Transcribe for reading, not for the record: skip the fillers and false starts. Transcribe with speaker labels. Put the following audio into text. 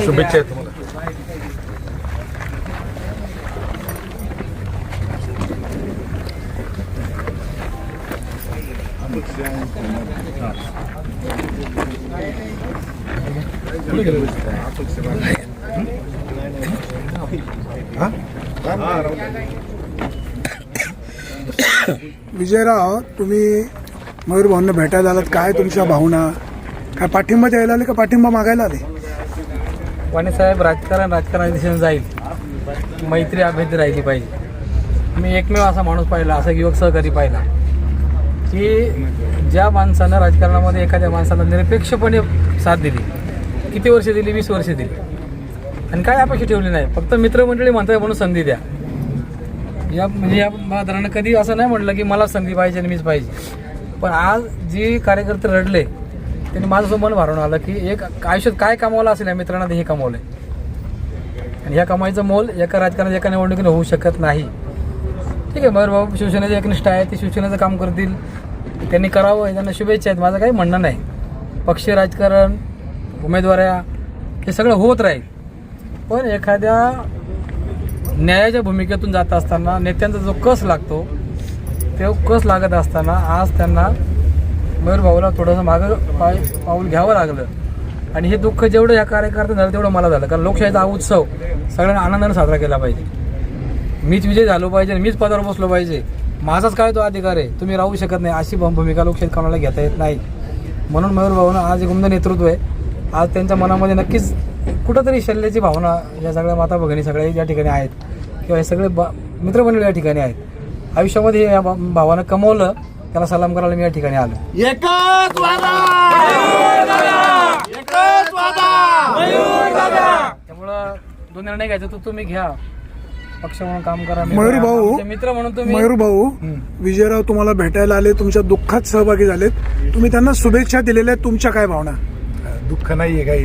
Speaker 1: शुभेच्छा तुम्हाला.
Speaker 2: विजयराव, तुम्ही मयूर भाऊंना भेटायला आलात, काय तुमच्या भावना, काय पाठिंबा द्यायला आले का पाठिंबा मागायला आले?
Speaker 3: वाणी साहेब, राजकारण दिशेने जाईल, मैत्री अभेद्य राहिली पाहिजे. मी एकमेव असा माणूस पाहिला, असा युवक सहकारी पाहिला की ज्या माणसानं राजकारणामध्ये एखाद्या माणसाला निरपेक्षपणे साथ दिली. किती वर्ष दिली? 20 वर्ष दिली. आणि काय अपेक्षा ठेवली नाही, फक्त मित्रमंडळी म्हणताय म्हणून संधी द्या. या महाराजांना कधी असं नाही म्हटलं की मला संधी पाहिजे आणि मीच पाहिजे. पण आज जी कार्यकर्ते रडले त्यांनी माझं मन भारून आलं की एक आयुष्यात काय कमावलं असेल या मित्रांना, हे कमावलंय. आणि ह्या कमाईचं मोल एका राजकारणात एका निवडणुकीने होऊ शकत नाही. ठीक आहे, मयूर भाऊ शिवसेनेचे एकनिष्ठ आहे, ते शिवसेनेचं काम करतील, त्यांनी करावं, त्यांना शुभेच्छा आहेत. माझं काही म्हणणं नाही. पक्षीय राजकारण, उमेदवाऱ्या हे सगळं होत राहील. पण एखाद्या न्यायाच्या भूमिकेतून जात असताना नेत्यांचा जो कस लागतो, तो कस लागत असताना आज त्यांना मयूर भाऊला थोडंसं मागं पाऊल घ्यावं लागलं. आणि हे दुःख जेवढं या कार्यकर्त्यांना झालं तेवढं मला झालं. कारण लोकशाहीचा हा उत्सव सगळ्यांना आनंदाने साजरा केला पाहिजे. मीच विजय झालो पाहिजे, मीच पदावर बसलो पाहिजे, माझाच काय तो अधिकार आहे, तुम्ही राहू शकत नाही, अशी भूमिका लोकशाहीत कोणाला घेता येत नाही. म्हणून मयूर भाऊनं आज एक उमदं नेतृत्व आहे. आज त्यांच्या मनामध्ये नक्कीच कुठंतरी शल्याची भावना या सगळ्या माता भगिनी सगळ्या या ठिकाणी आहेत, किंवा हे सगळे मित्रमंडळी या ठिकाणी आहेत. आयुष्यामध्ये या भावानं कमवलं, त्याला सलाम करायला मी या ठिकाणी आलो. त्यामुळं दोन निर्णय घ्यायचा तो तुम्ही घ्या, पक्ष म्हणून काम करा,
Speaker 2: मयूर भाऊ
Speaker 3: मित्र म्हणून तुम्ही.
Speaker 2: मयूर भाऊ, विजयराव तुम्हाला भेटायला आले, तुमच्या दुःखात सहभागी झालेत, तुम्ही त्यांना शुभेच्छा दिलेल्या आहेत, तुमच्या काय भावना?
Speaker 1: दुःख नाहीये काही.